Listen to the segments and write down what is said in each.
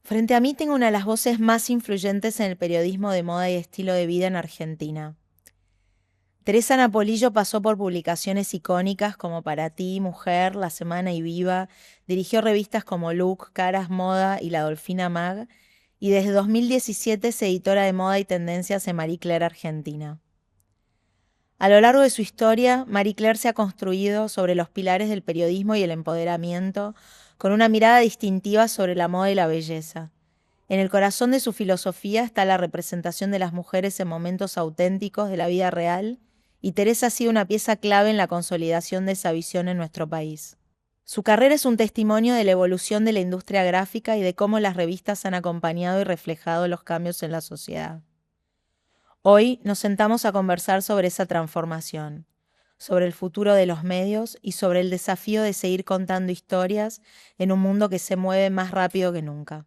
Frente a mí tengo una de las voces más influyentes en el periodismo de moda y estilo de vida en Argentina. Teresa Napolillo pasó por publicaciones icónicas como Para Ti, Mujer, La Semana y Viva, dirigió revistas como Look, Caras, Moda y La Dolfina Mag, y desde 2017 es editora de moda y tendencias en Marie Claire Argentina. A lo largo de su historia, Marie Claire se ha construido sobre los pilares del periodismo y el empoderamiento, con una mirada distintiva sobre la moda y la belleza. En el corazón de su filosofía está la representación de las mujeres en momentos auténticos de la vida real, y Teresa ha sido una pieza clave en la consolidación de esa visión en nuestro país. Su carrera es un testimonio de la evolución de la industria gráfica y de cómo las revistas han acompañado y reflejado los cambios en la sociedad. Hoy nos sentamos a conversar sobre esa transformación, sobre el futuro de los medios y sobre el desafío de seguir contando historias en un mundo que se mueve más rápido que nunca.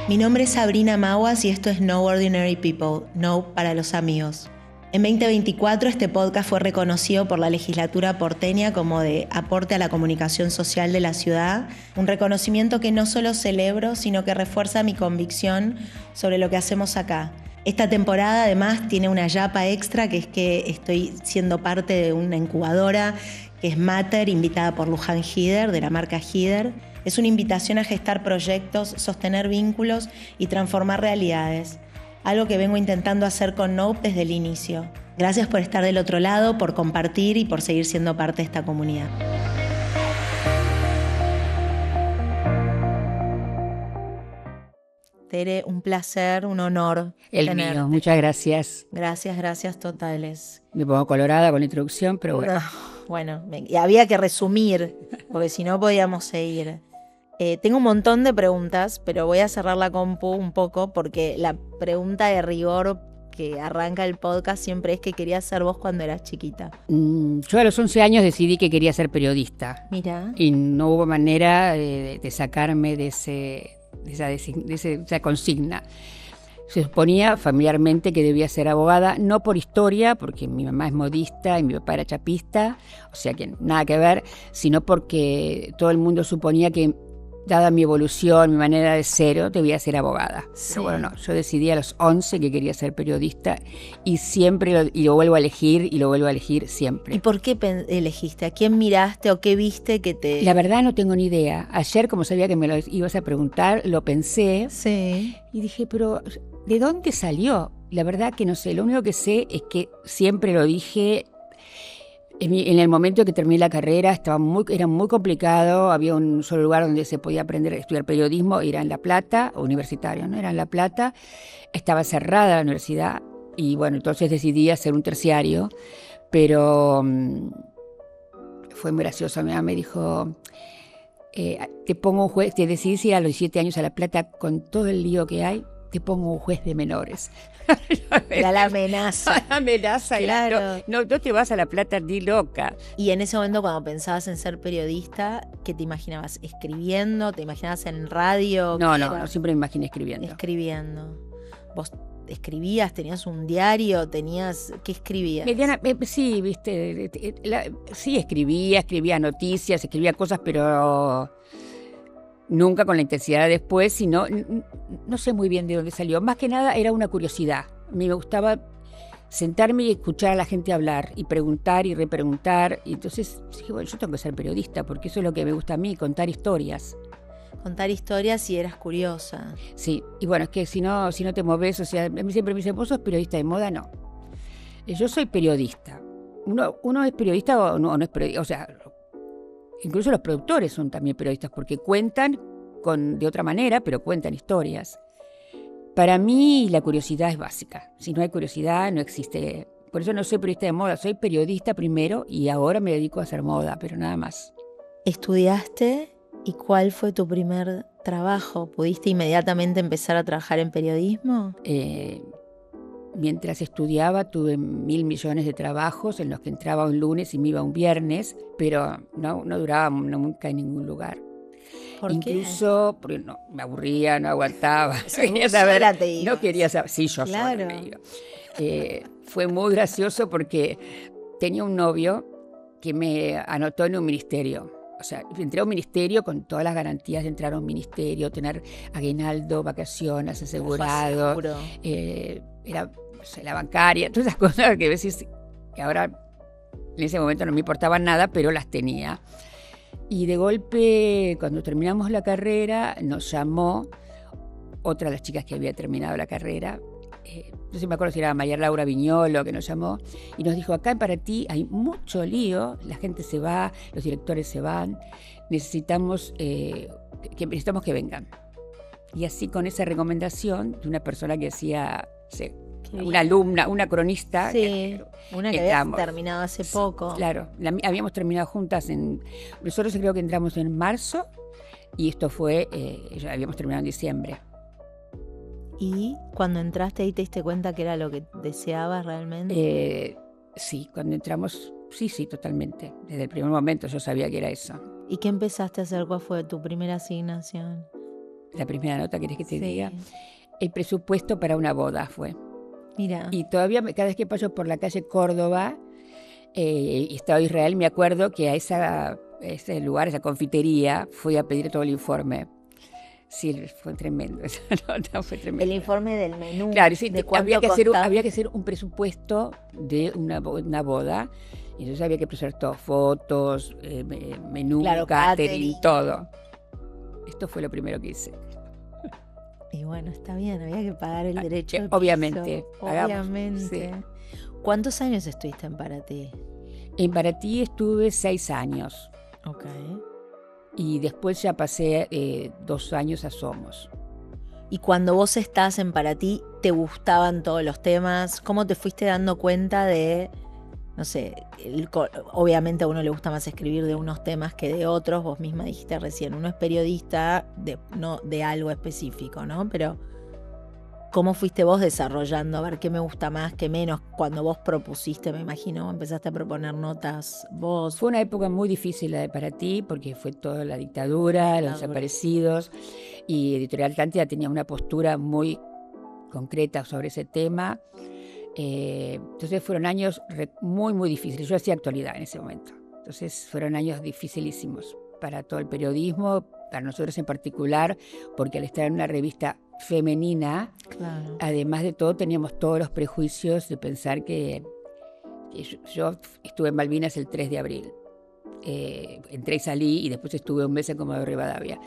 Mi nombre es Sabrina Maguas y esto es No Ordinary People, No para los amigos. En 2024 este podcast fue reconocido por la legislatura porteña como de aporte a la comunicación social de la ciudad, un reconocimiento que no solo celebro, sino que refuerza mi convicción sobre lo que hacemos acá. Esta temporada además tiene una yapa extra, que es que estoy siendo parte de una incubadora que es Matter, invitada por Luján Hider, de la marca Hider. Es una invitación a gestar proyectos, sostener vínculos y transformar realidades. Algo que vengo intentando hacer con Nope desde el inicio. Gracias por estar del otro lado, por compartir y por seguir siendo parte de esta comunidad. Tere, un placer, un honor El tenerte. mío, muchas gracias. Gracias totales. Me pongo colorada con la introducción, pero bueno. Bueno, y había que resumir, porque si no podíamos seguir. Tengo un montón de preguntas, pero voy a cerrar la compu un poco porque la pregunta de rigor que arranca el podcast siempre es: ¿qué querías ser vos cuando eras chiquita? Yo a los 11 años decidí que quería ser periodista. Mira. Y no hubo manera de sacarme de esa consigna. Se suponía familiarmente que debía ser abogada, no por historia, porque mi mamá es modista y mi papá era chapista, o sea que nada que ver, sino porque todo el mundo suponía que, dada mi evolución, mi manera de ser, debía ser abogada. Sí. Pero bueno, no, yo decidí a los 11 que quería ser periodista y siempre lo vuelvo a elegir y lo vuelvo a elegir siempre. ¿Y por qué elegiste? ¿A quién miraste o qué viste que te...? La verdad no tengo ni idea. Ayer, como sabía que me lo ibas a preguntar, lo pensé. Sí. Y dije, pero ¿de dónde salió? La verdad que no sé. Lo único que sé es que siempre lo dije. En el momento que terminé la carrera era muy complicado, había un solo lugar donde se podía aprender a estudiar periodismo, era en La Plata, universitario, ¿no? Era en La Plata, estaba cerrada la universidad y bueno, entonces decidí hacer un terciario, pero fue muy gracioso. Mi mamá me dijo, te pongo un juez, te decidís ir a los 17 años a La Plata con todo el lío que hay, te pongo un juez de menores. Era la amenaza. La amenaza, claro. No te vas a La Plata ni loca. Y en ese momento, cuando pensabas en ser periodista, ¿qué te imaginabas? ¿Escribiendo? ¿Te imaginabas en radio? No, siempre me imaginé escribiendo. Escribiendo. ¿Vos escribías? ¿Tenías un diario? ¿Qué escribías? Sí, viste, sí escribía noticias, escribía cosas, pero nunca con la intensidad de después, sino no sé muy bien de dónde salió. Más que nada era una curiosidad. A mí me gustaba sentarme y escuchar a la gente hablar y preguntar y repreguntar. Y entonces dije, bueno, yo tengo que ser periodista porque eso es lo que me gusta a mí, contar historias. Contar historias y eras curiosa. Sí, y bueno, es que si no te moves, o sea, a mí siempre me dicen, ¿vos sos periodista de moda? No. Yo soy periodista. Uno es periodista o no es periodista, o sea, incluso los productores son también periodistas porque cuentan de otra manera, pero cuentan historias. Para mí la curiosidad es básica. Si no hay curiosidad, no existe. Por eso no soy periodista de moda, soy periodista primero y ahora me dedico a hacer moda, pero nada más. ¿Estudiaste? ¿Y cuál fue tu primer trabajo? ¿Pudiste inmediatamente empezar a trabajar en periodismo? Mientras estudiaba tuve 1.000 millones de trabajos en los que entraba un lunes y me iba un viernes, pero no duraba nunca en ningún lugar. ¿Por Incluso qué? porque no, me aburría, no aguantaba. No quería saber. No quería saber. Sí, yo claro. sola me iba. fue muy gracioso porque tenía un novio que me anotó en un ministerio. O sea, entré a un ministerio con todas las garantías de entrar a un ministerio, tener aguinaldo, vacaciones, asegurado. Era, o sea, la bancaria, todas esas cosas que decís que ahora en ese momento no me importaban nada, pero las tenía. Y de golpe, cuando terminamos la carrera, nos llamó otra de las chicas que había terminado la carrera. No sé si me acuerdo si era María Laura Viñolo que nos llamó y nos dijo: acá en Paraty hay mucho lío, la gente se va, los directores se van, necesitamos que vengan. Y así, con esa recomendación de una persona que hacía, una alumna, una cronista. Sí, una que había terminado hace poco. Claro, habíamos terminado juntas nosotros creo que entramos en marzo y esto fue, ya habíamos terminado en diciembre. ¿Y cuando entraste ahí te diste cuenta que era lo que deseabas realmente? Sí, cuando entramos, sí, totalmente. Desde el primer momento yo sabía que era eso. ¿Y qué empezaste a hacer? ¿Cuál fue tu primera asignación? La primera nota, ¿querés que te diga? El presupuesto para una boda fue. Mira. Y todavía cada vez que paso por la calle Córdoba y estaba Israel, me acuerdo que a ese lugar, esa confitería, fui a pedir todo el informe. Sí, fue tremendo, esa nota fue tremenda. El informe del menú. Claro, sí, de cuánto había que hacer un presupuesto de una boda. Y entonces había que presentar todo, fotos, menú, claro, catering, todo. Esto fue lo primero que hice. Y bueno, está bien, había que pagar el derecho. Obviamente. Obviamente. Sí. ¿Cuántos años estuviste en Paraty? En Paraty estuve 6 años. Ok. Y después ya pasé 2 años a Somos. Y cuando vos estás en Paraty, ¿te gustaban todos los temas? ¿Cómo te fuiste dando cuenta de, no sé, obviamente a uno le gusta más escribir de unos temas que de otros? Vos misma dijiste recién, uno es periodista no de algo específico, ¿no? Pero ¿cómo fuiste vos desarrollando? A ver qué me gusta más, qué menos. Cuando vos propusiste, me imagino, empezaste a proponer notas vos. Fue una época muy difícil la de Paraty, porque fue toda la dictadura, los desaparecidos, y Editorial Atlántida tenía una postura muy concreta sobre ese tema. Entonces fueron años muy, muy difíciles. Yo hacía actualidad en ese momento. Entonces fueron años dificilísimos para todo el periodismo, para nosotros en particular, porque al estar en una revista femenina, claro, además de todo teníamos todos los prejuicios de pensar que yo estuve en Malvinas el 3 de abril. Entré y salí y después estuve un mes en Comodoro Rivadavia.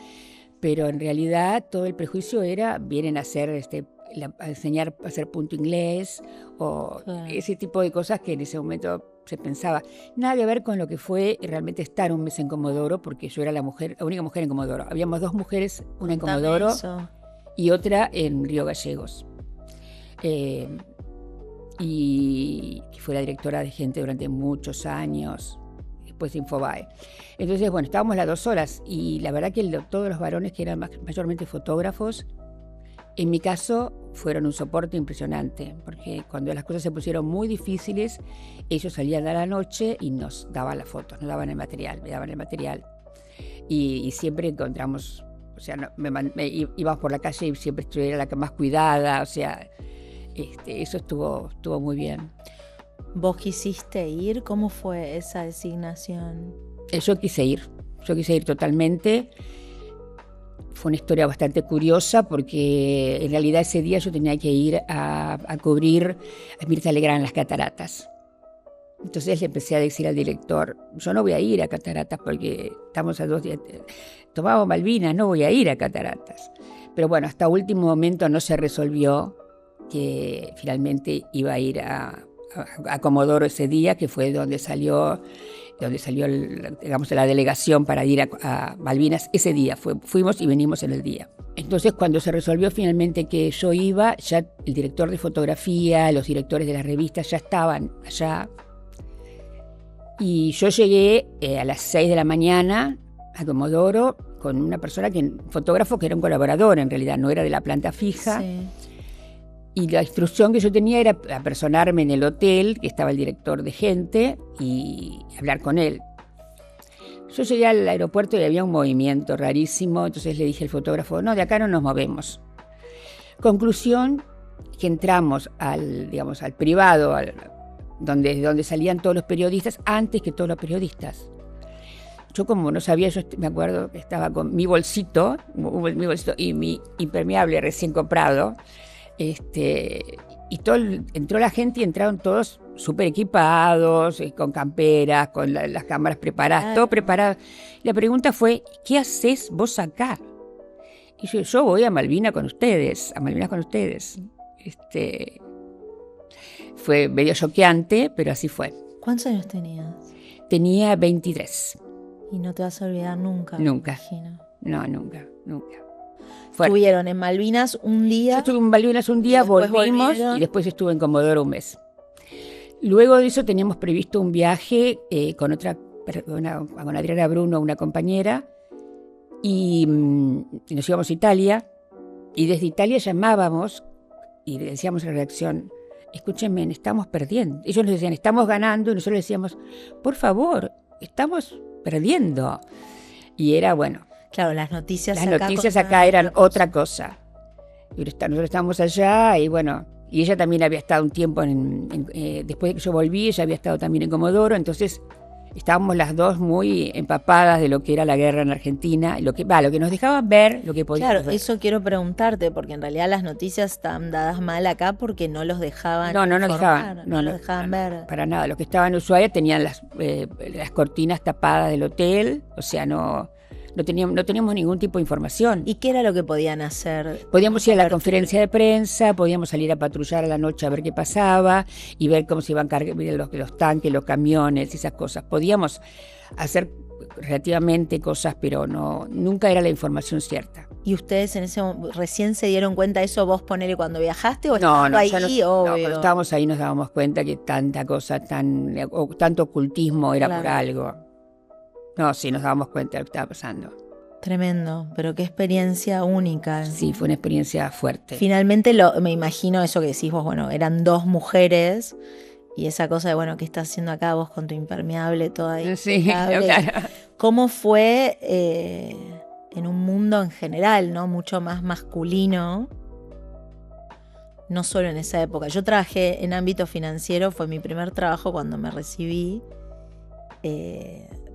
Pero en realidad todo el prejuicio era, vienen a hacer a enseñar a hacer punto inglés o claro, ese tipo de cosas que en ese momento se pensaba. Nada que ver con lo que fue realmente estar un mes en Comodoro, porque yo era la única mujer en Comodoro. Habíamos 2 mujeres, una en Comodoro y otra en Río Gallegos. Y fue la directora de gente durante muchos años, después de Infobae. Entonces, bueno, estábamos las 2 solas y la verdad que todos los varones que eran mayormente fotógrafos, en mi caso, fueron un soporte impresionante, porque cuando las cosas se pusieron muy difíciles, ellos salían a la noche y nos daban las fotos, nos daban el material, me daban el material. Y siempre encontramos, o sea, íbamos por la calle y siempre estuviera la que más cuidada, o sea, eso estuvo muy bien. ¿Vos quisiste ir? ¿Cómo fue esa designación? Yo quise ir totalmente. Fue una historia bastante curiosa porque en realidad ese día yo tenía que ir a cubrir a Mirta Legrand en las cataratas. Entonces le empecé a decir al director, yo no voy a ir a cataratas porque estamos a 2 días, tomamos Malvinas, no voy a ir a cataratas. Pero bueno, hasta último momento no se resolvió que finalmente iba a ir a Comodoro ese día, que fue donde salió digamos, la delegación para ir a Malvinas. Ese día fuimos y venimos en el día. Entonces, cuando se resolvió finalmente que yo iba, ya el director de fotografía, los directores de las revistas ya estaban allá. Y yo llegué a las 6 de la mañana a Comodoro con una persona, fotógrafo que era un colaborador, en realidad no era de la planta fija. Sí. Y la instrucción que yo tenía era apersonarme en el hotel, que estaba el director de gente, y hablar con él. Yo llegué al aeropuerto y había un movimiento rarísimo, entonces le dije al fotógrafo, no, de acá no nos movemos. Conclusión, que entramos al privado, donde salían todos los periodistas, antes que todos los periodistas. Yo como no sabía, yo me acuerdo que estaba con mi bolsito y mi impermeable recién comprado, y entró la gente y entraron todos súper equipados, con camperas, con las cámaras preparadas, todo preparado. La pregunta fue, ¿qué haces vos acá? Y yo voy a Malvinas con ustedes. Fue medio choqueante, pero así fue. ¿Cuántos años tenías? Tenía 23. Y no te vas a olvidar nunca. Nunca. Me imagino. No, nunca. Estuvieron en Malvinas un día. Yo estuve en Malvinas un día, volvimos y después estuve en Comodoro un mes. Luego de eso teníamos previsto un viaje con Adriana Bruno, una compañera, y nos íbamos a Italia, y desde Italia llamábamos y le decíamos a la redacción, escúchenme, estamos perdiendo. Ellos nos decían, estamos ganando, y nosotros decíamos, por favor, estamos perdiendo. Y era bueno. Claro, las noticias acá eran otra cosa. Y nosotros estábamos allá y bueno, y ella también había estado un tiempo, después de que yo volví, ella había estado también en Comodoro, entonces estábamos las dos muy empapadas de lo que era la guerra en Argentina, lo que nos dejaban ver, lo que podíamos ver. Claro, eso quiero preguntarte, porque en realidad las noticias están dadas mal acá porque no los dejaban No nos dejaban ver. Para nada, los que estaban en Ushuaia tenían las cortinas tapadas del hotel, o sea, no teníamos ningún tipo de información. ¿Y qué era lo que podían hacer? Podíamos ir a la conferencia de prensa, podíamos salir a patrullar a la noche a ver qué pasaba y ver cómo se iban cargando los tanques, los camiones, esas cosas. Podíamos hacer relativamente cosas, pero nunca era la información cierta. ¿Y ustedes en ese momento recién se dieron cuenta de eso, vos ponele cuando viajaste o no, ahí? No, cuando estábamos ahí nos dábamos cuenta que tanta cosa, tanto ocultismo era por algo. No, sí, nos dábamos cuenta de lo que estaba pasando. Tremendo, pero qué experiencia única. Sí, fue una experiencia fuerte. Finalmente me imagino eso que decís vos, bueno, eran dos mujeres y esa cosa de, bueno, ¿qué estás haciendo acá vos con tu impermeable toda ahí? Sí, claro. ¿Cómo fue en un mundo en general, ¿no? Mucho más masculino, no solo en esa época. Yo trabajé en ámbito financiero, fue mi primer trabajo cuando me recibí.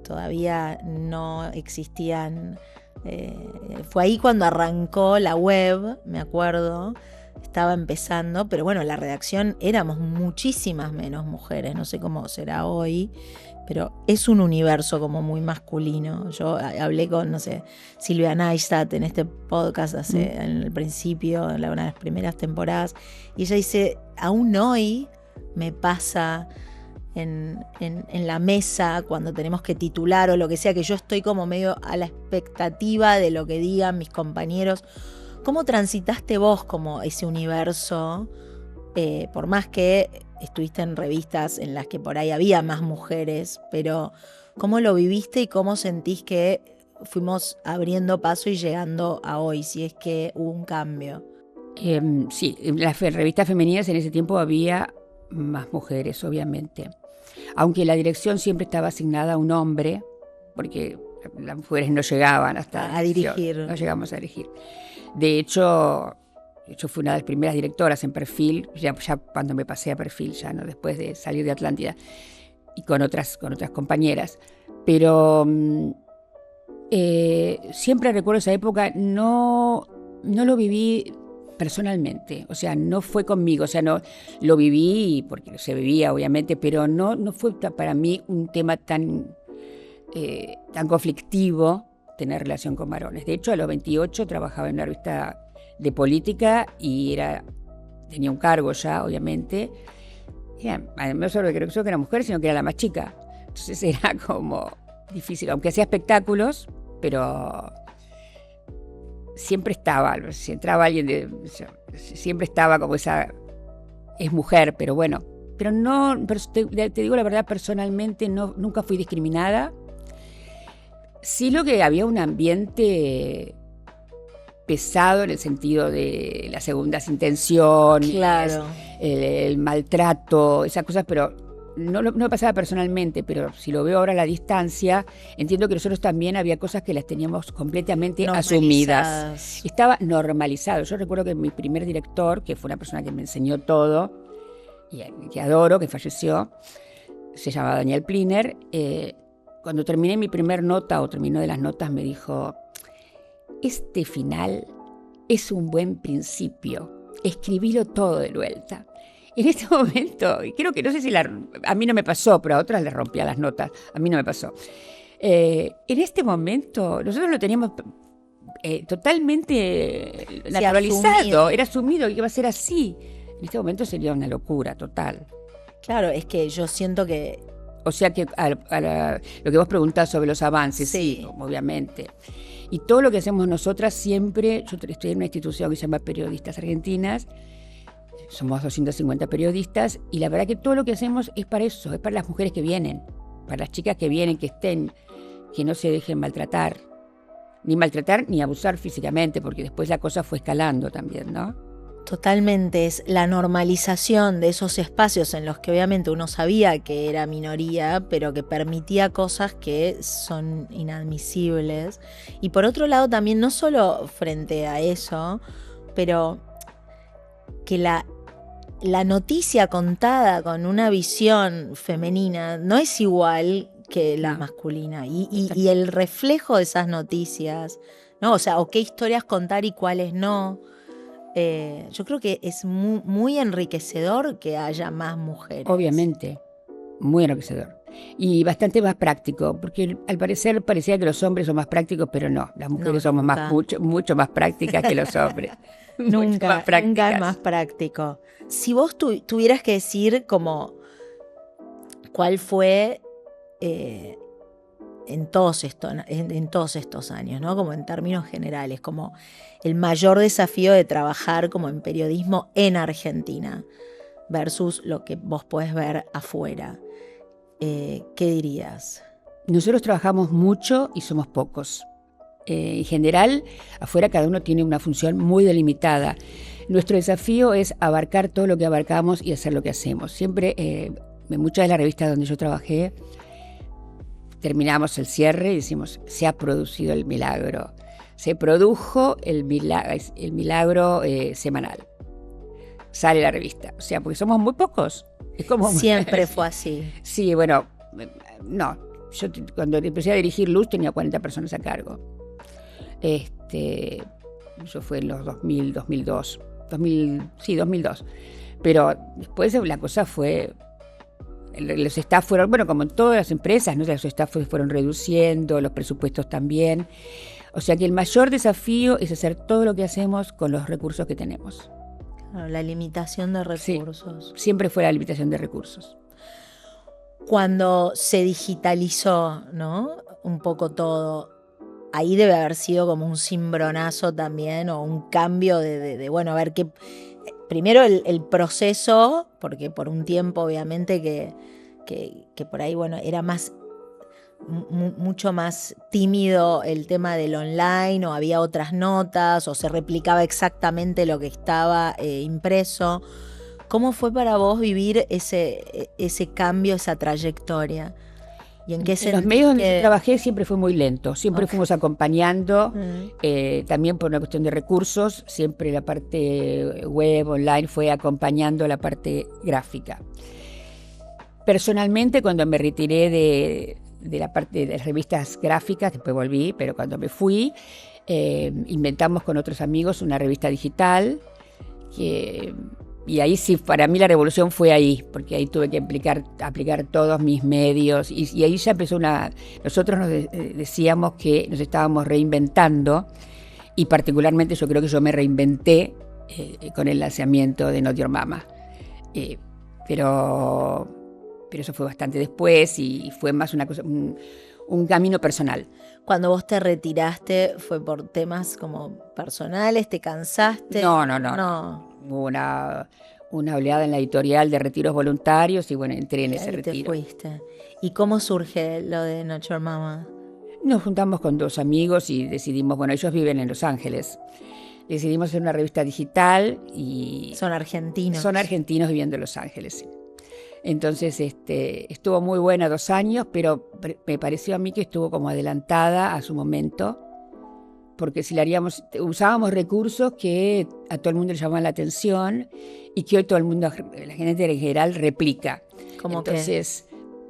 Todavía no existían, fue ahí cuando arrancó la web, me acuerdo, estaba empezando, pero bueno, la redacción éramos muchísimas menos mujeres, no sé cómo será hoy, pero es un universo como muy masculino. Yo hablé con, no sé, Silvia Neistat en este podcast en el principio, en una de las primeras temporadas, y ella dice, aún hoy me pasa en la mesa cuando tenemos que titular o lo que sea, que yo estoy como medio a la expectativa de lo que digan mis compañeros. ¿Cómo transitaste vos como ese universo? Por más que estuviste en revistas en las que por ahí había más mujeres, pero ¿cómo lo viviste y cómo sentís que fuimos abriendo paso y llegando a hoy, si es que hubo un cambio? Sí, en las revistas femeninas en ese tiempo había más mujeres, obviamente. Aunque la dirección siempre estaba asignada a un hombre, porque las mujeres no llegaban hasta a dirigir. No llegamos a dirigir. De hecho, yo fui una de las primeras directoras en Perfil, ya cuando me pasé a Perfil, ya no después de salir de Atlántida, y con otras compañeras. Pero siempre recuerdo esa época, no lo viví personalmente, o sea, no fue conmigo, o sea, no lo viví porque se vivía obviamente, pero no fue para mí un tema tan conflictivo tener relación con varones. De hecho, a los 28 trabajaba en una revista de política y tenía un cargo ya, obviamente. No solo creo que era mujer, sino que era la más chica. Entonces era como difícil, aunque hacía espectáculos, pero siempre estaba, si entraba alguien siempre estaba como esa, es mujer, pero bueno, pero te digo la verdad, personalmente nunca fui discriminada. Sí, lo que había un ambiente pesado en el sentido de las segundas intenciones, claro, el maltrato, esas cosas, pero no me pasaba personalmente, pero si lo veo ahora a la distancia, entiendo que nosotros también había cosas que las teníamos completamente asumidas. Estaba normalizado. Yo recuerdo que mi primer director, que fue una persona que me enseñó todo, y que adoro, que falleció, se llamaba Daniel Pliner, cuando terminé mi primer nota, o terminó de las notas, me dijo: este final es un buen principio, escribílo todo de vuelta. En este momento, y creo que no sé si a mí no me pasó, pero a otras les rompía las notas, a mí no me pasó. En este momento nosotros lo teníamos totalmente naturalizado, asumido. Era asumido que iba a ser así. En este momento sería una locura total. Claro, es que yo siento que... O sea que lo que vos preguntás sobre los avances, sí, obviamente. Y todo lo que hacemos nosotras siempre, yo estoy en una institución que se llama Periodistas Argentinas, somos 250 periodistas, y la verdad que todo lo que hacemos es para eso, es para las mujeres que vienen, para las chicas que vienen, que no se dejen maltratar ni abusar físicamente, porque después la cosa fue escalando también, ¿no? Totalmente, es la normalización de esos espacios en los que obviamente uno sabía que era minoría, pero que permitía cosas que son inadmisibles. Y por otro lado también, no solo frente a eso, pero que la noticia contada con una visión femenina no es igual que la masculina. Y el reflejo de esas noticias, ¿no? O sea, o qué historias contar y cuáles no. Yo creo que es muy, muy enriquecedor que haya más mujeres. Obviamente, muy enriquecedor. Y bastante más práctico, porque al parecer parecía que los hombres son más prácticos, pero no, las mujeres somos mucho más prácticas que los hombres. Nunca es más práctico. Si vos tuvieras que decir como cuál fue en todos estos años, ¿no? Como en términos generales, como el mayor desafío de trabajar como en periodismo en Argentina versus lo que vos podés ver afuera. ¿Qué dirías? Nosotros trabajamos mucho y somos pocos. En general, afuera cada uno tiene una función muy delimitada. Nuestro desafío es abarcar todo lo que abarcamos y hacer lo que hacemos. Siempre, en muchas de las revistas donde yo trabajé, terminamos el cierre y decimos: se ha producido el milagro. Se produjo el milagro semanal. Sale la revista. O sea, porque somos muy pocos. Es como siempre fue así. Sí, bueno, no. Yo cuando empecé a dirigir Luz tenía 40 personas a cargo. Eso fue en los 2002. Sí, 2002. Pero después la cosa fue... Los staff fueron, bueno, como en todas las empresas, ¿no? Los staff fueron reduciendo, los presupuestos también. O sea que el mayor desafío es hacer todo lo que hacemos con los recursos que tenemos. Claro, la limitación de recursos. Sí, siempre fue la limitación de recursos. Cuando se digitalizó, ¿no? Un poco todo, ahí debe haber sido como un cimbronazo también, o un cambio de bueno, a ver qué... Primero el proceso, porque por un tiempo obviamente que por ahí, bueno, era mucho más tímido el tema del online, o había otras notas, o se replicaba exactamente lo que estaba impreso. ¿Cómo fue para vos vivir ese cambio, esa trayectoria? ¿Y en qué sentido? Los medios donde yo trabajé siempre fue muy lento, siempre fuimos acompañando, también por una cuestión de recursos, siempre la parte web, online, fue acompañando la parte gráfica. Personalmente, cuando me retiré de la parte de las revistas gráficas, después volví, pero cuando me fui, inventamos con otros amigos una revista digital, y ahí sí, para mí la revolución fue ahí, porque ahí tuve que aplicar todos mis medios, y ahí ya empezó nosotros nos decíamos que nos estábamos reinventando, y particularmente yo creo que yo me reinventé con el lanzamiento de Not Your Mama. Pero eso fue bastante después, y fue más una cosa, un camino personal. Cuando vos te retiraste, ¿fue por temas como personales? ¿Te cansaste? No. Hubo una oleada en la editorial de retiros voluntarios y bueno, entré en ese retiro. Te fuiste. ¿Y cómo surge lo de Not Your Mama? Nos juntamos con dos amigos y decidimos, bueno, ellos viven en Los Ángeles. Decidimos hacer una revista digital y... Son argentinos. Son argentinos viviendo en Los Ángeles, sí. Entonces estuvo muy buena 2 años, pero me pareció a mí que estuvo como adelantada a su momento, porque si la haríamos, usábamos recursos que a todo el mundo le llamaban la atención y que hoy todo el mundo, la gente en general, replica. ¿Cómo Entonces,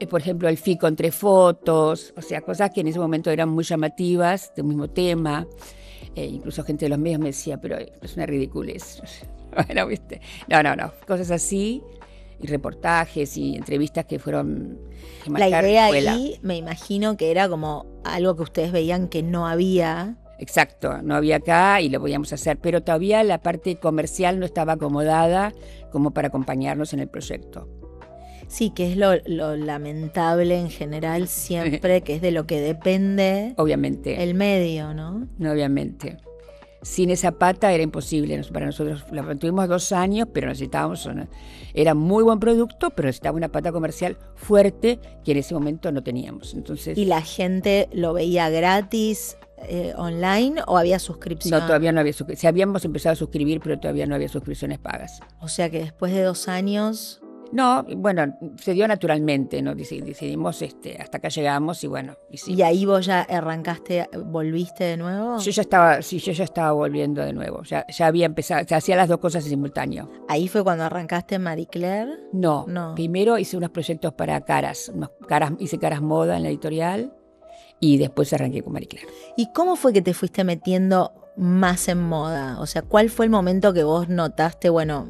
por ejemplo, el FICO entre fotos, o sea, cosas que en ese momento eran muy llamativas, del mismo tema. Incluso gente de los medios me decía, pero es una ridiculez. Bueno, ¿viste? No, cosas así, y reportajes y entrevistas que fueron... Que la idea ahí, me imagino que era como algo que ustedes veían que no había. Exacto, no había acá y lo podíamos hacer, pero todavía la parte comercial no estaba acomodada como para acompañarnos en el proyecto. Sí, que es lo lamentable en general siempre, que es de lo que depende obviamente el medio, ¿no? Obviamente. Sin esa pata era imposible para nosotros. La tuvimos 2 años, pero necesitábamos era muy buen producto, pero necesitaba una pata comercial fuerte que en ese momento no teníamos. Entonces, ¿y la gente lo veía gratis online o había suscripción? No, todavía no había suscripción. Sí, habíamos empezado a suscribir, pero todavía no había suscripciones pagas. O sea que después de 2 años... No, bueno, se dio naturalmente, ¿no? Decidimos, hasta acá llegamos y bueno. ¿Y ahí vos ya arrancaste, volviste de nuevo? Yo ya estaba volviendo de nuevo. Ya había empezado, hacía las 2 cosas en simultáneo. ¿Ahí fue cuando arrancaste Marie Claire? No. Primero hice unos proyectos para Caras. Hice Caras Moda en la editorial y después arranqué con Marie Claire. ¿Y cómo fue que te fuiste metiendo más en moda? O sea, ¿cuál fue el momento que vos notaste, bueno,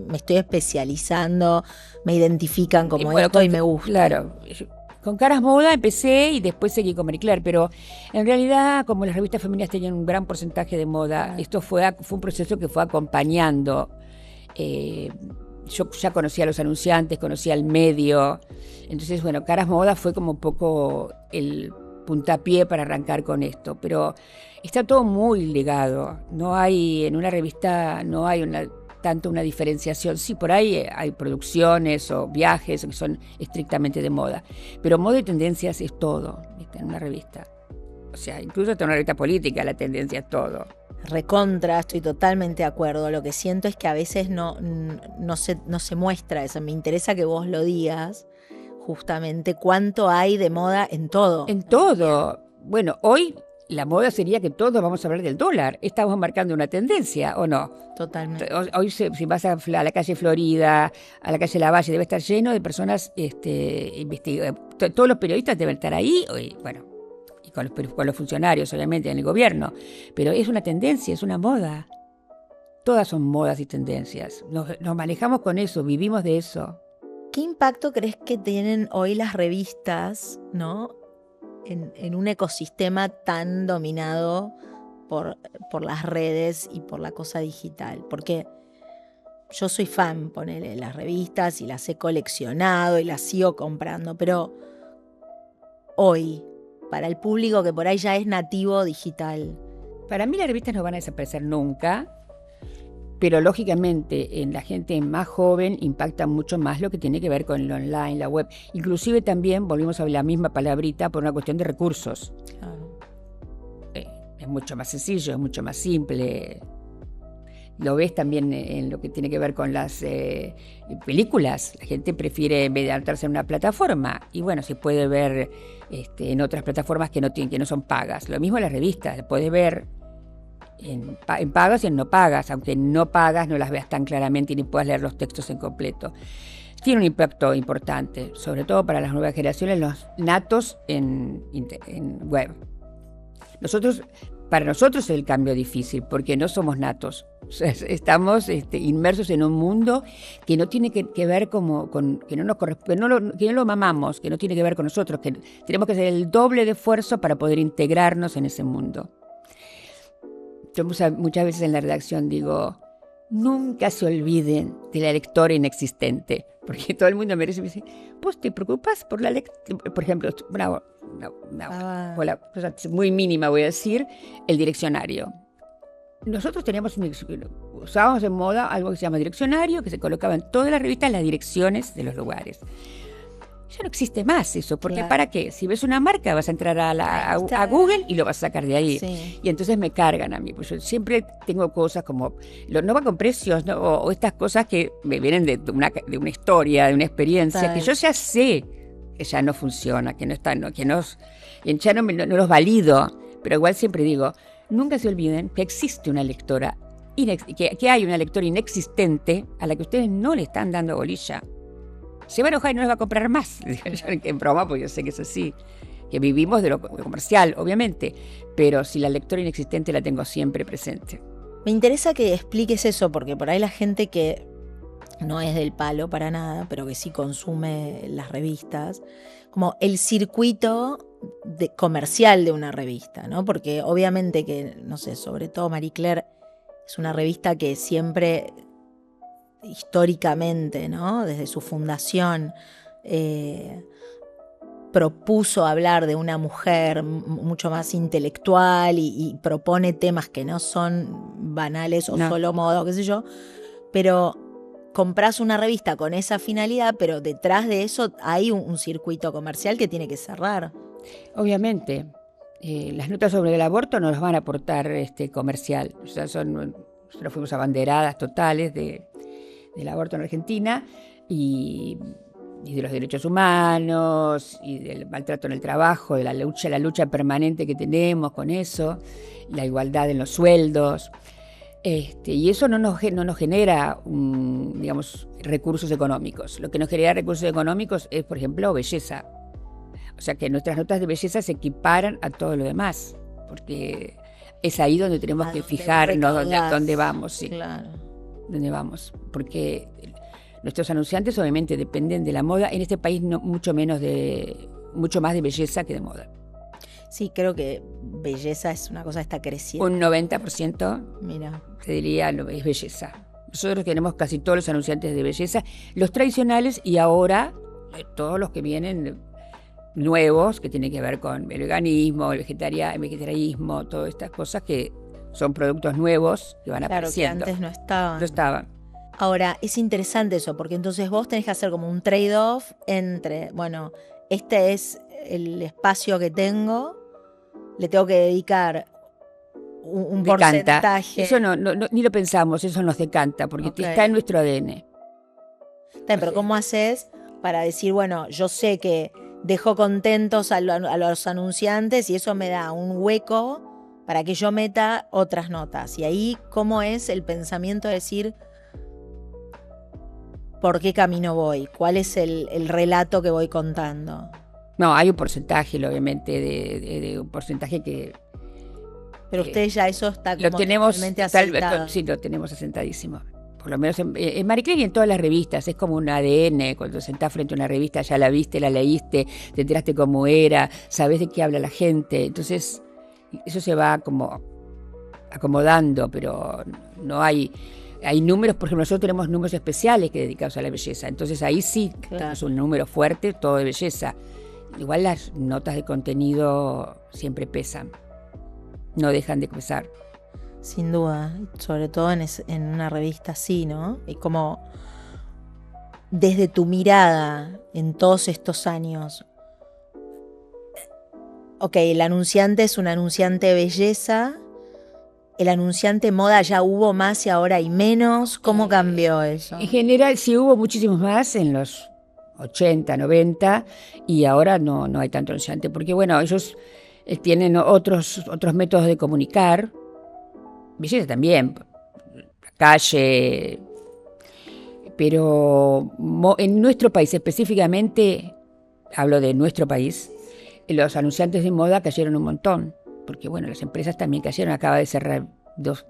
me estoy especializando, me identifican como esto y me gusta? Claro, con Caras Moda empecé y después seguí con Marie Claire, pero en realidad, como las revistas femeninas tenían un gran porcentaje de moda, esto fue un proceso que fue acompañando. Yo ya conocía a los anunciantes, conocía el medio, entonces, bueno, Caras Moda fue como un poco el puntapié para arrancar con esto, pero está todo muy ligado. No hay, en una revista no hay tanto una diferenciación. Sí, por ahí hay producciones o viajes que son estrictamente de moda, pero moda y tendencias es todo, ¿viste? En una revista. O sea, incluso en una revista política la tendencia es todo. Recontra, estoy totalmente de acuerdo. Lo que siento es que a veces no se muestra eso. Me interesa que vos lo digas, justamente cuánto hay de moda en todo. En todo. Bueno, hoy la moda sería que todos vamos a hablar del dólar. Estamos marcando una tendencia, ¿o no? Totalmente. Hoy si vas a la calle Florida, a la calle Lavalle, debe estar lleno de personas todos los periodistas deben estar ahí, bueno, y con los funcionarios, obviamente, en el gobierno. Pero es una tendencia, es una moda. Todas son modas y tendencias. Nos manejamos con eso, vivimos de eso. ¿Qué impacto crees que tienen hoy las revistas, ¿no? En un ecosistema tan dominado por las redes y por la cosa digital? Porque yo soy fan, ponele, las revistas y las he coleccionado y las sigo comprando, pero hoy, para el público que por ahí ya es nativo digital. Para mí las revistas no van a desaparecer nunca, pero lógicamente en la gente más joven impacta mucho más lo que tiene que ver con el online, la web. Inclusive también volvimos a la misma palabrita por una cuestión de recursos. Claro. Es mucho más sencillo, es mucho más simple. Lo ves también en lo que tiene que ver con las películas. La gente prefiere, en vez de adaptarse en una plataforma, y bueno, se puede ver en otras plataformas que no son pagas. Lo mismo en las revistas, puedes ver en pagas y en no pagas, aunque no pagas no las veas tan claramente y ni puedas leer los textos en completo. Tiene un impacto importante, sobre todo para las nuevas generaciones, los natos en web. Para nosotros es el cambio difícil, porque no somos natos. O sea, estamos inmersos en un mundo que no tiene que ver que no nos corresponde, que no lo mamamos, que no tiene que ver con nosotros, que tenemos que hacer el doble de esfuerzo para poder integrarnos en ese mundo. Yo muchas veces en la redacción digo, nunca se olviden de la lectora inexistente, porque todo el mundo me dice, ¿vos te preocupas por la lectura? Por ejemplo, una cosa muy mínima voy a decir, el direccionario. Nosotros usábamos en moda algo que se llama direccionario, que se colocaba en todas las revistas las direcciones de los lugares. ya no existe más eso, porque Claro. ¿para qué? Si ves una marca vas a entrar a Google y lo vas a sacar de ahí. Sí. Y entonces me cargan a mí, pues yo siempre tengo cosas como, no va con precios, ¿no? O estas cosas que me vienen de una historia, de una experiencia, Total. que yo ya sé que ya no funciona, que no están, que no, y ya no los valido, pero igual siempre digo, nunca se olviden que existe una lectora, que hay una lectora inexistente a la que ustedes no le están dando bolilla. Se va a enojar y no les va a comprar más. En broma, porque yo sé que es así. Que vivimos de lo comercial, obviamente. Pero si la lectora inexistente la tengo siempre presente. Me interesa que expliques eso, porque por ahí la gente que no es del palo para nada, pero que sí consume las revistas, como el circuito comercial de una revista, ¿no? Porque obviamente que, no sé, sobre todo Marie Claire es una revista que siempre, históricamente, ¿no? Desde su fundación, propuso hablar de una mujer mucho más intelectual y propone temas que no son banales o No. solo moda, o qué sé yo, pero compras una revista con esa finalidad, pero detrás de eso hay un circuito comercial que tiene que cerrar. Obviamente, las notas sobre el aborto no las van a aportar comercial. O sea, nosotros fuimos abanderadas totales del aborto en Argentina y de los derechos humanos y del maltrato en el trabajo, de la lucha permanente que tenemos con eso, la igualdad en los sueldos. Y eso no nos genera, digamos, recursos económicos. Lo que nos genera recursos económicos es, por ejemplo, belleza. O sea, que nuestras notas de belleza se equiparan a todo lo demás, porque es ahí donde tenemos que fijarnos dónde vamos. Sí. Claro. ¿Dónde vamos? Porque nuestros anunciantes obviamente dependen de la moda. En este país mucho más de belleza que de moda. Sí, creo que belleza es una cosa que está creciendo. Un 90%, Mira, te diría, es belleza. Nosotros tenemos casi todos los anunciantes de belleza, los tradicionales y ahora todos los que vienen nuevos, que tienen que ver con el veganismo, el vegetarianismo, todas estas cosas que son productos nuevos que van apareciendo. Claro, que antes no estaban. No estaban. Ahora, es interesante eso, porque entonces vos tenés que hacer como un trade-off entre, bueno, este es el espacio que tengo, le tengo que dedicar un porcentaje. Eso no, ni lo pensamos, eso nos decanta, porque está en nuestro ADN. Pero ¿cómo haces para decir, bueno, yo sé que dejo contentos a los anunciantes y eso me da un hueco para que yo meta otras notas? Y ahí, ¿cómo es el pensamiento de decir por qué camino voy? ¿Cuál es el relato que voy contando? No, hay un porcentaje, obviamente, de un porcentaje que... Pero ustedes ya eso está como lo tenemos totalmente asentado. Sí, lo tenemos asentadísimo. Por lo menos en Marie Claire y en todas las revistas. Es como un ADN. Cuando sentás frente a una revista, ya la viste, la leíste, te enteraste cómo era, sabés de qué habla la gente. Entonces, eso se va como acomodando, pero no hay... Hay números, por ejemplo, nosotros tenemos números especiales que dedicados a la belleza. Entonces ahí sí tenemos un número fuerte, todo de belleza. Igual las notas de contenido siempre pesan, no dejan de pesar. Sin duda, sobre todo en una revista así, ¿no? Y como desde tu mirada en todos estos años, ok, el anunciante es un anunciante de belleza, el anunciante moda ya hubo más y ahora hay menos, ¿cómo cambió eso? En general sí hubo muchísimos más en los 80, 90 y ahora no hay tanto anunciante, porque bueno, ellos tienen otros métodos de comunicar, belleza también, calle, pero en nuestro país específicamente, hablo de nuestro país, los anunciantes de moda cayeron un montón, porque bueno, las empresas también cayeron, acaba de cerrar dos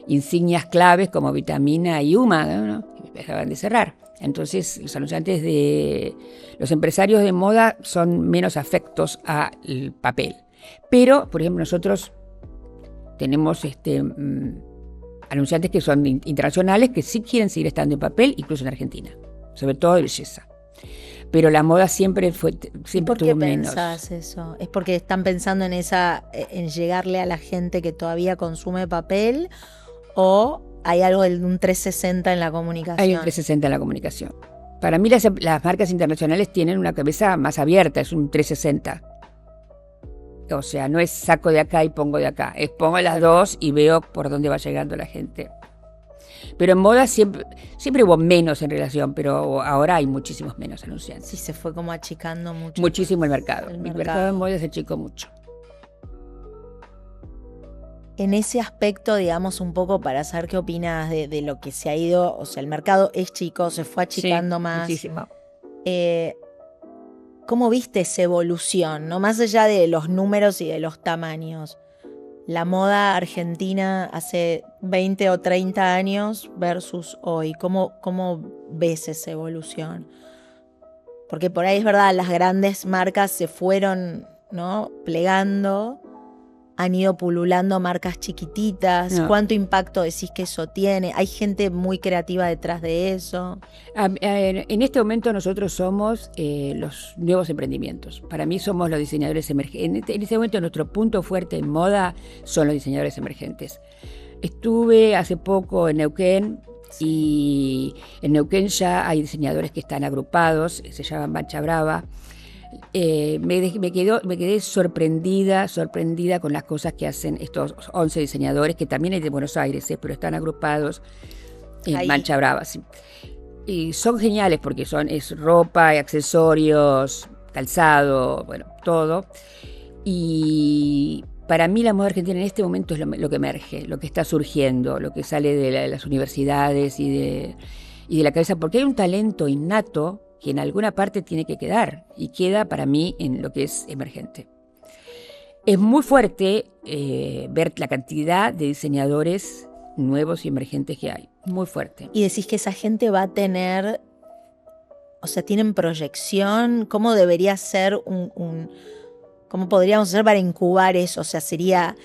insignias claves como Vitamina y Uma, ¿no? Acaban de cerrar. Entonces, los empresarios de moda son menos afectos al papel. Pero, por ejemplo, nosotros tenemos anunciantes que son internacionales que sí quieren seguir estando en papel, incluso en Argentina, sobre todo de belleza. Pero la moda siempre tuvo menos. ¿Por qué pensás eso? ¿Es porque están pensando en llegarle a la gente que todavía consume papel o hay algo de un 360 en la comunicación? Hay un 360 en la comunicación. Para mí las marcas internacionales tienen una cabeza más abierta, es un 360. O sea, no es saco de acá y pongo de acá, es pongo las dos y veo por dónde va llegando la gente. Pero en moda siempre hubo menos en relación, pero ahora hay muchísimos menos anunciantes. Sí, se fue como achicando mucho. Muchísimo el mercado. El mercado de moda se achicó mucho. En ese aspecto, digamos, un poco para saber qué opinas de lo que se ha ido, o sea, el mercado es chico, se fue achicando más. Muchísimo. ¿Cómo viste esa evolución, no? Más allá de los números y de los tamaños. La moda argentina hace 20 o 30 años versus hoy. ¿Cómo ves esa evolución? Porque por ahí es verdad, las grandes marcas se fueron, ¿no?, plegando, han ido pululando marcas chiquititas. No. ¿Cuánto impacto decís que eso tiene? ¿Hay gente muy creativa detrás de eso? En este momento nosotros somos los nuevos emprendimientos. Para mí somos los diseñadores emergentes. En este momento nuestro punto fuerte en moda son los diseñadores emergentes. Estuve hace poco en Neuquén y en Neuquén ya hay diseñadores que están agrupados, se llaman Mancha Brava. Me quedé sorprendida con las cosas que hacen estos 11 diseñadores, que también hay de Buenos Aires, pero están agrupados en Mancha Brava. Sí. Y son geniales porque es ropa, accesorios, calzado, bueno, todo. Y para mí la moda argentina en este momento es lo que emerge, lo que está surgiendo, lo que sale de las universidades y de la cabeza, porque hay un talento innato que en alguna parte tiene que quedar, y queda para mí en lo que es emergente. Es muy fuerte ver la cantidad de diseñadores nuevos y emergentes que hay, muy fuerte. Y decís que esa gente va a tener, o sea, tienen proyección. ¿Cómo debería ser cómo podríamos hacer para incubar eso? O sea, sería,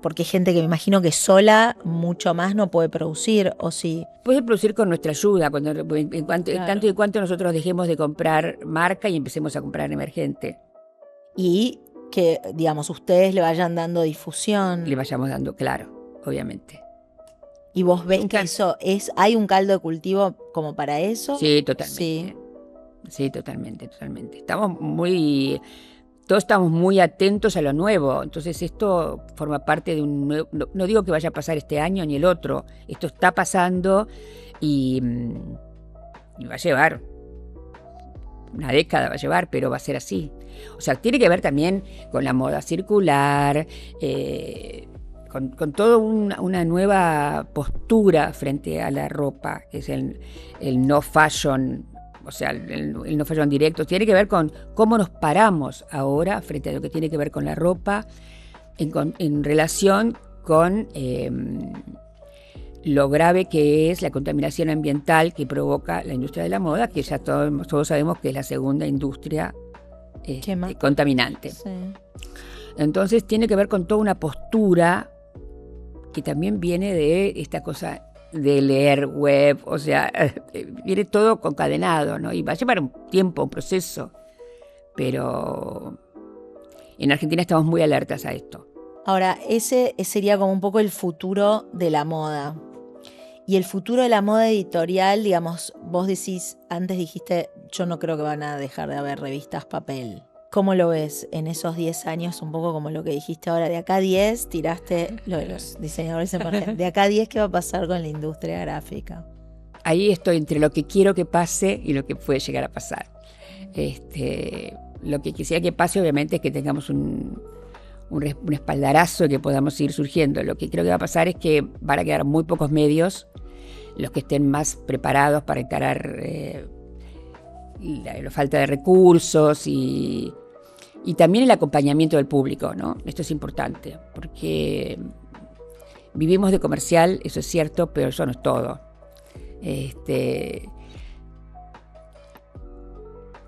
porque hay gente que me imagino que sola mucho más no puede producir, ¿o sí? Puede producir con nuestra ayuda, tanto y cuanto nosotros dejemos de comprar marca y empecemos a comprar emergente. Y que, digamos, ustedes le vayan dando difusión. Le vayamos dando, claro, obviamente. ¿Y vos ves que eso hay un caldo de cultivo como para eso? Sí, totalmente. Sí, totalmente. Todos estamos muy atentos a lo nuevo, entonces esto forma parte de un nuevo, no digo que vaya a pasar este año ni el otro, esto está pasando y va a llevar una década, pero va a ser así. O sea, tiene que ver también con la moda circular, con toda una nueva postura frente a la ropa, que es el no fashion. O sea, el no fashion directo tiene que ver con cómo nos paramos ahora frente a lo que tiene que ver con la ropa en relación con lo grave que es la contaminación ambiental que provoca la industria de la moda, que ya todos sabemos que es la segunda industria contaminante. Sí. Entonces tiene que ver con toda una postura que también viene de esta cosa de leer web, o sea, viene todo concadenado, ¿no? Y va a llevar un tiempo, un proceso, pero en Argentina estamos muy alertas a esto. Ahora, ese sería como un poco el futuro de la moda. Y el futuro de la moda editorial, digamos, vos antes dijiste, yo no creo que van a dejar de haber revistas papel. ¿Cómo lo ves en esos 10 años? Un poco como lo que dijiste ahora, de acá a 10 tiraste lo de los diseñadores emergentes. De acá a 10, ¿qué va a pasar con la industria gráfica? Ahí estoy entre lo que quiero que pase y lo que puede llegar a pasar. Lo que quisiera que pase, obviamente, es que tengamos un espaldarazo y que podamos seguir surgiendo. Lo que creo que va a pasar es que van a quedar muy pocos medios, los que estén más preparados para encarar la falta de recursos y también el acompañamiento del público, ¿no? Esto es importante, porque vivimos de comercial, eso es cierto, pero eso no es todo. En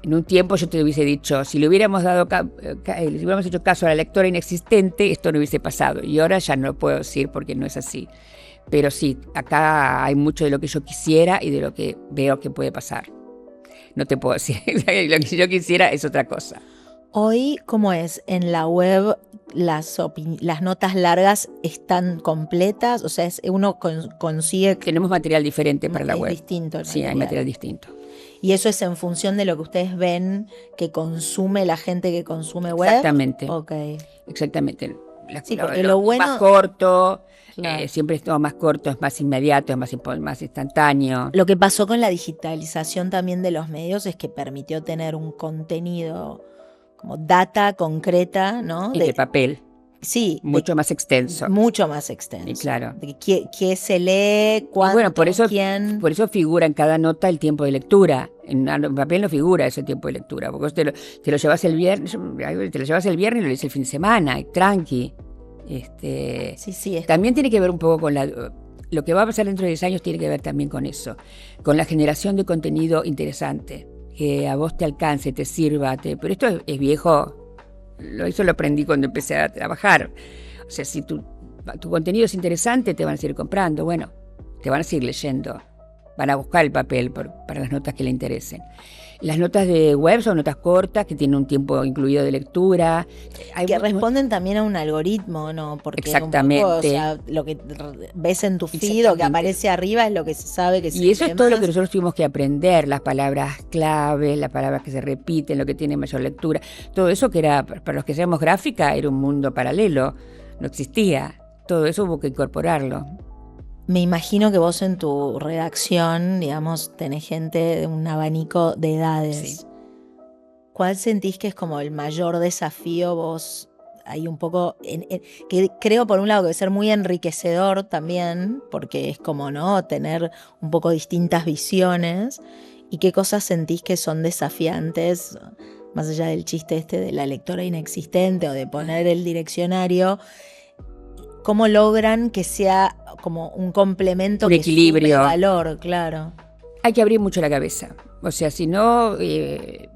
un tiempo yo te hubiese dicho, si le hubiéramos hecho caso a la lectora inexistente, esto no hubiese pasado. Y ahora ya no lo puedo decir porque no es así. Pero sí, acá hay mucho de lo que yo quisiera y de lo que veo que puede pasar. No te puedo decir, lo que yo quisiera es otra cosa. Hoy, ¿cómo es? En la web, las notas largas están completas, o sea, uno consigue... Tenemos material diferente para la web. Es distinto. Sí, hay material distinto. ¿Y eso es en función de lo que ustedes ven que consume la gente que consume web? Exactamente. Ok. Exactamente. Sí, porque lo bueno... Más corto, Claro. siempre es todo más corto, es más inmediato, es más instantáneo. Lo que pasó con la digitalización también de los medios es que permitió tener un contenido como data concreta, ¿no? Y de papel. Sí. Mucho más extenso. Mucho más extenso. Y claro. De qué se lee, cuánto, bueno, por eso, quién. Por eso figura en cada nota el tiempo de lectura. En papel no figura ese tiempo de lectura, porque vos te lo llevas el viernes, y lo lees el fin de semana, y tranqui. Sí, también tiene que ver un poco con lo que va a pasar dentro de 10 años, tiene que ver también con eso, con la generación de contenido interesante, que a vos te alcance, te sirva, pero esto es viejo, eso lo aprendí cuando empecé a trabajar. O sea, si tu contenido es interesante, te van a seguir comprando, bueno, te van a seguir leyendo, van a buscar el papel para las notas que le interesen. Las notas de web son notas cortas que tienen un tiempo incluido de lectura. Que responden también a un algoritmo, ¿no? Porque exactamente. Un poco, o sea, lo que ves en tu feed o que aparece arriba es lo que se sabe que se Y eso es todo más. lo que nosotros tuvimos que aprender, las palabras clave, las palabras que se repiten, lo que tiene mayor lectura. Todo eso que era, para los que hacíamos gráfica, era un mundo paralelo, no existía. Todo eso hubo que incorporarlo. Me imagino que vos en tu redacción, digamos, tenés gente de un abanico de edades. Sí. ¿Cuál sentís que es como el mayor desafío vos? Hay un poco, que creo por un lado que debe ser muy enriquecedor también, porque es como, ¿no? Tener un poco distintas visiones. ¿Y qué cosas sentís que son desafiantes, más allá del chiste de la lectora inexistente o de poner el diccionario? ¿Cómo logran que sea como un complemento, un que equilibrio, sume valor? Claro. Hay que abrir mucho la cabeza. O sea, si no, creo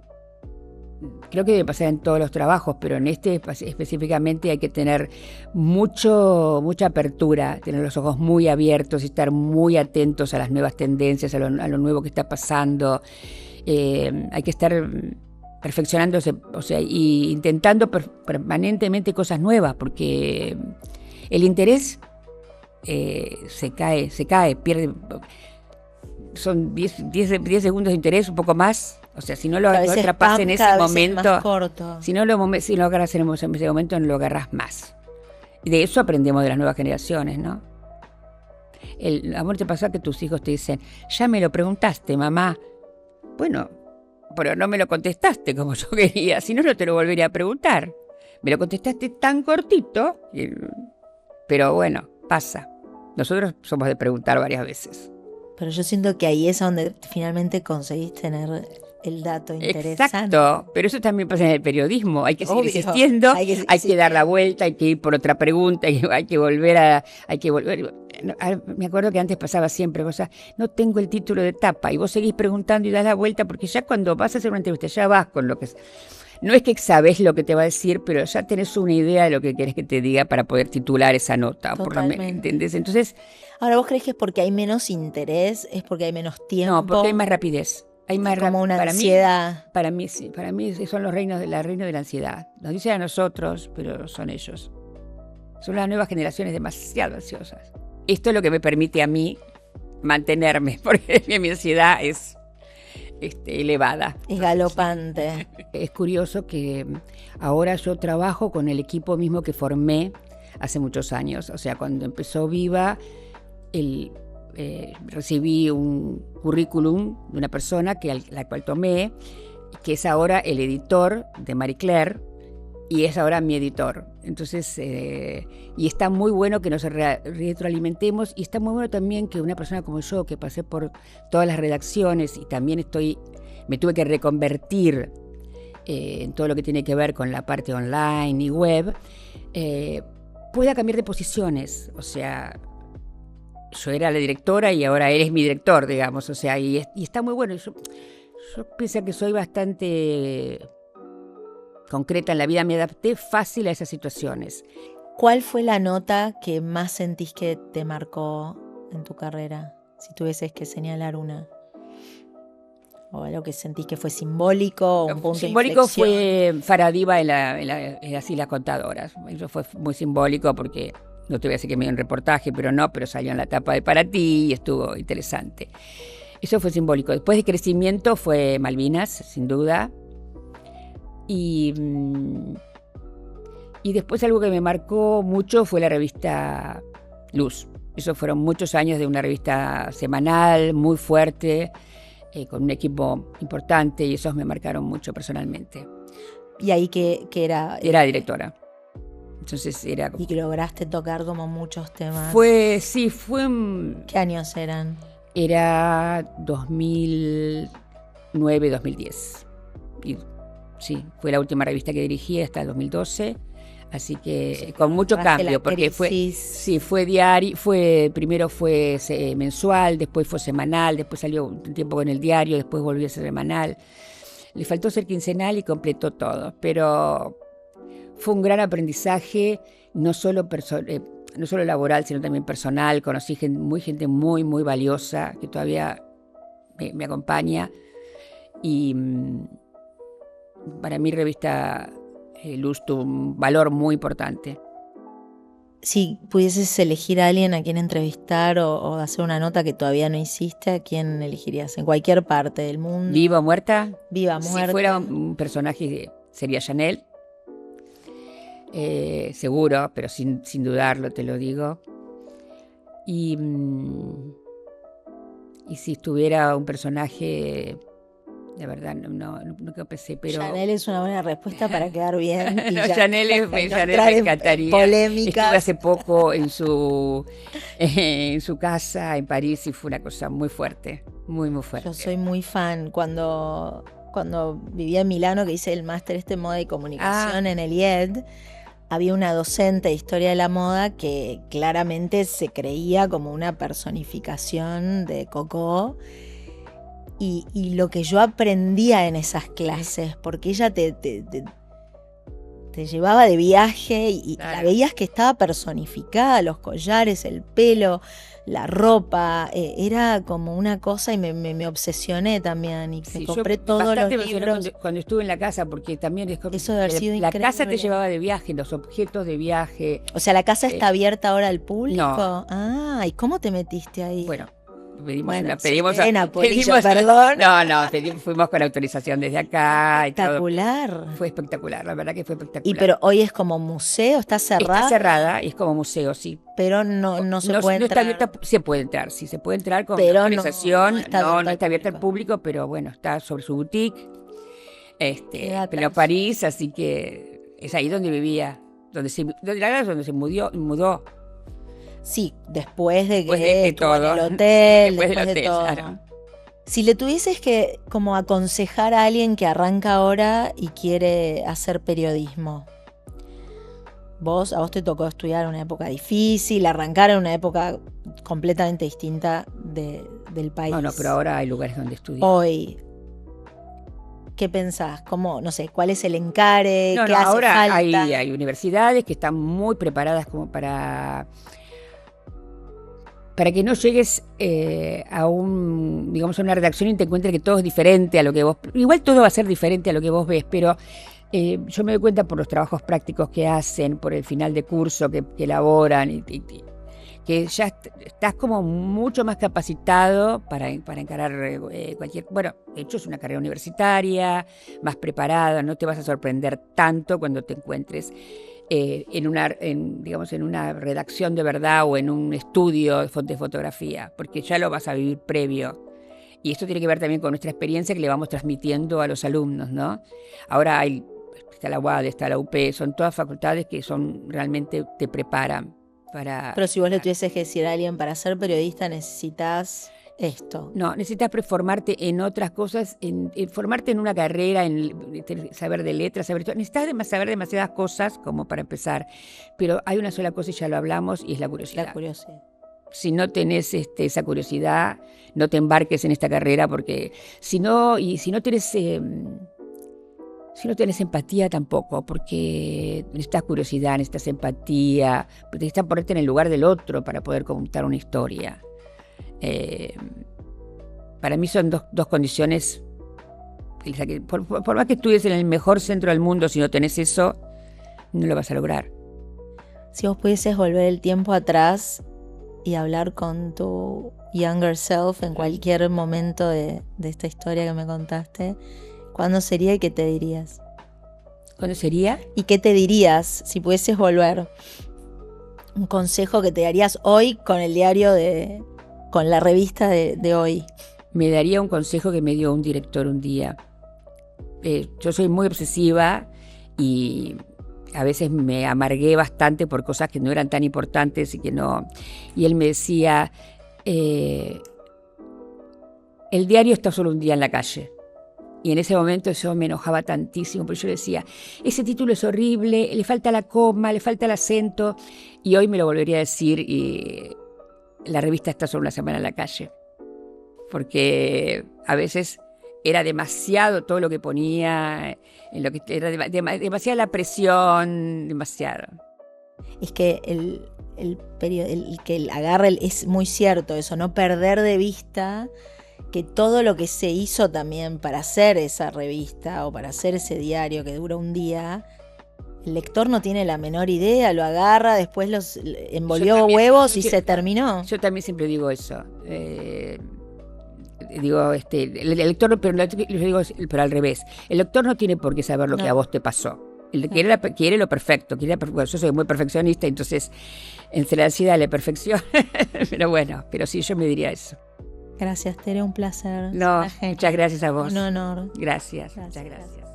que debe pasar en todos los trabajos, pero en este específicamente hay que tener mucha apertura, tener los ojos muy abiertos y estar muy atentos a las nuevas tendencias, a lo nuevo que está pasando. Hay que estar perfeccionándose, o sea, y intentando permanentemente cosas nuevas, porque el interés se cae, pierde. Son 10 segundos de interés, un poco más. O sea, si no lo atrapas en ese momento, si no lo agarras en ese momento, no lo agarras más. Y de eso aprendemos de las nuevas generaciones, ¿no? Amor, ¿te pasó que tus hijos te dicen, ya me lo preguntaste, mamá? Bueno, pero no me lo contestaste como yo quería, si no, no te lo volvería a preguntar. Me lo contestaste tan cortito, pero bueno, pasa. Nosotros somos de preguntar varias veces. Pero yo siento que ahí es donde finalmente conseguís tener el dato interesante. Exacto, pero eso también pasa en el periodismo. Hay que seguir insistiendo, hay que dar la vuelta, hay que ir por otra pregunta, hay que volver. Me acuerdo que antes pasaba siempre cosas, no tengo el título de tapa, y vos seguís preguntando y das la vuelta, porque ya cuando vas a hacer una entrevista ya vas con lo que es. No es que sabés lo que te va a decir, pero ya tenés una idea de lo que querés que te diga para poder titular esa nota. ¿Entendés? Entonces, ahora, ¿vos crees que es porque hay menos interés? ¿Es porque hay menos tiempo? No, porque hay más rapidez. Hay más como una ansiedad. Para mí son los reinos de la ansiedad. Nos dicen a nosotros, pero son ellos. Son las nuevas generaciones demasiado ansiosas. Esto es lo que me permite a mí mantenerme, porque mi ansiedad es elevada. Es galopante. Es curioso que ahora yo trabajo con el equipo mismo que formé hace muchos años. O sea, cuando empezó Viva, recibí un currículum de una persona la cual tomé, que es ahora el editor de Marie Claire y es ahora mi editor. Entonces, y está muy bueno que nos retroalimentemos, y está muy bueno también que una persona como yo, que pasé por todas las redacciones y también me tuve que reconvertir en todo lo que tiene que ver con la parte online y web, pueda cambiar de posiciones. O sea, yo era la directora y ahora él es mi director, digamos. O sea, y está muy bueno. Yo pienso que soy bastante concreta en la vida, me adapté fácil a esas situaciones. ¿Cuál fue la nota que más sentís que te marcó en tu carrera? Si tuvieses que señalar una. ¿O algo que sentís que fue simbólico? O un punto simbólico de inflexión. fue Faradiva en las Islas Contadoras. Eso fue muy simbólico porque, no te voy a decir que me dio un reportaje, pero salió en la tapa de Para Ti y estuvo interesante. Eso fue simbólico. Después de crecimiento fue Malvinas, sin duda. Y después algo que me marcó mucho fue la revista Luz. Esos fueron muchos años de una revista semanal, muy fuerte, con un equipo importante, y esos me marcaron mucho personalmente. ¿Y ahí que era? Era directora. Entonces era... Y que lograste tocar como muchos temas. Fue... ¿Qué años eran? Era 2009, 2010. Y sí, fue la última revista que dirigí hasta el 2012. Así que sí, con mucho cambio, porque fue diario, primero fue mensual, después fue semanal, después salió un tiempo con el diario, después volvió a ser semanal. Le faltó ser quincenal y completó todo, pero fue un gran aprendizaje, no solo laboral, sino también personal. Conocí gente muy, muy valiosa que todavía me acompaña, y para mí revista Luz tuvo un valor muy importante. Si pudieses elegir a alguien a quien entrevistar o hacer una nota que todavía no hiciste, ¿a quién elegirías? En cualquier parte del mundo. ¿Viva o muerta? Viva o muerta. Si fuera un personaje, sería Chanel. Seguro, pero sin dudarlo, te lo digo. Y si estuviera un personaje... De verdad, nunca pensé, pero... Chanel es una buena respuesta para quedar bien. Y no, Chanel me encantaría. Polémica. Estuve hace poco en su casa en París y fue una cosa muy fuerte, muy, muy fuerte. Yo soy muy fan. Cuando vivía en Milano, que hice el máster de moda y comunicación en el IED, había una docente de historia de la moda que claramente se creía como una personificación de Coco. Y lo que yo aprendía en esas clases, porque ella te llevaba de viaje y claro, la veías que estaba personificada, los collares, el pelo, la ropa, era como una cosa, y me obsesioné también, y me compré todos los libros. Cuando estuve en la casa, porque también es como eso debe haber sido la increíble. casa te llevaba de viaje, los objetos de viaje. O sea, ¿la casa está abierta ahora al público? No. Ah, ¿y cómo te metiste ahí? Bueno, fuimos con autorización desde acá. Espectacular. Fue espectacular, la verdad que fue espectacular. Pero hoy es como museo, ¿está cerrada? Está cerrada y es como museo, sí. Pero no se puede entrar. Está abierta, se puede entrar, sí, se puede entrar con autorización. No está abierta al público, pero bueno, está sobre su boutique, en París, así que es ahí donde vivía, donde se mudó. Sí, después de todo. En el hotel, después de todo. Claro. Si le tuvieses que como aconsejar a alguien que arranca ahora y quiere hacer periodismo, a vos te tocó estudiar en una época difícil, arrancar en una época completamente distinta del país. No, pero ahora hay lugares donde estudiar. Hoy, ¿qué pensás? ¿Cómo, no sé, cuál es el encare? ¿Qué hace ahora falta? Hay universidades que están muy preparadas como para que no llegues a una redacción y te encuentres que todo es diferente a lo que vos... Igual todo va a ser diferente a lo que vos ves, pero yo me doy cuenta por los trabajos prácticos que hacen, por el final de curso que elaboran, que ya estás como mucho más capacitado para encarar cualquier... Bueno, de hecho es una carrera universitaria, más preparada, no te vas a sorprender tanto cuando te encuentres en una redacción de verdad o en un estudio de fotografía, porque ya lo vas a vivir previo. Y esto tiene que ver también con nuestra experiencia que le vamos transmitiendo a los alumnos, ¿no? Ahora está la UAD, está la UP, son todas facultades que realmente te preparan para... Pero si vos le tuvieses que decir a alguien, para ser periodista necesitas esto. No, necesitas formarte en otras cosas, formarte en una carrera, saber de letras, necesitas saber demasiadas cosas como para empezar, pero hay una sola cosa y ya lo hablamos, y es la curiosidad. La curiosidad. Si no tenés esa curiosidad, no te embarques en esta carrera, porque si no tenés empatía tampoco, porque necesitas curiosidad, necesitas empatía, necesitas ponerte en el lugar del otro para poder contar una historia. Para mí son dos condiciones que por más que estudies en el mejor centro del mundo, si no tenés eso, no lo vas a lograr. Si vos pudieses volver el tiempo atrás y hablar con tu younger self en cualquier momento de esta historia que me contaste, ¿cuándo sería y qué te dirías? ¿Cuándo sería? ¿Y qué te dirías si pudieses volver? Un consejo que te darías hoy con el diario con la revista de hoy. Me daría un consejo que me dio un director un día. Yo soy muy obsesiva y a veces me amargué bastante por cosas que no eran tan importantes y él me decía, el diario está solo un día en la calle. Y en ese momento yo me enojaba tantísimo, porque yo decía, ese título es horrible, le falta la coma, le falta el acento. Y hoy me lo volvería a decir y la revista está solo una semana en la calle. Porque a veces era demasiado todo lo que ponía, en lo que era demasiada la presión, demasiado. Es que el que agarra es muy cierto eso, no perder de vista que todo lo que se hizo también para hacer esa revista o para hacer ese diario que dura un día, el lector no tiene la menor idea, lo agarra, después los envolvió huevos y se terminó. Yo también siempre digo eso. Digo, el lector, pero al revés. El lector no tiene por qué saber lo que a vos te pasó. Quiere lo perfecto. Yo soy muy perfeccionista, entonces entre la ansiedad y la perfección. pero sí, yo me diría eso. Gracias, Tere, un placer. No, muchas gracias a vos. Un honor. Gracias. Muchas gracias.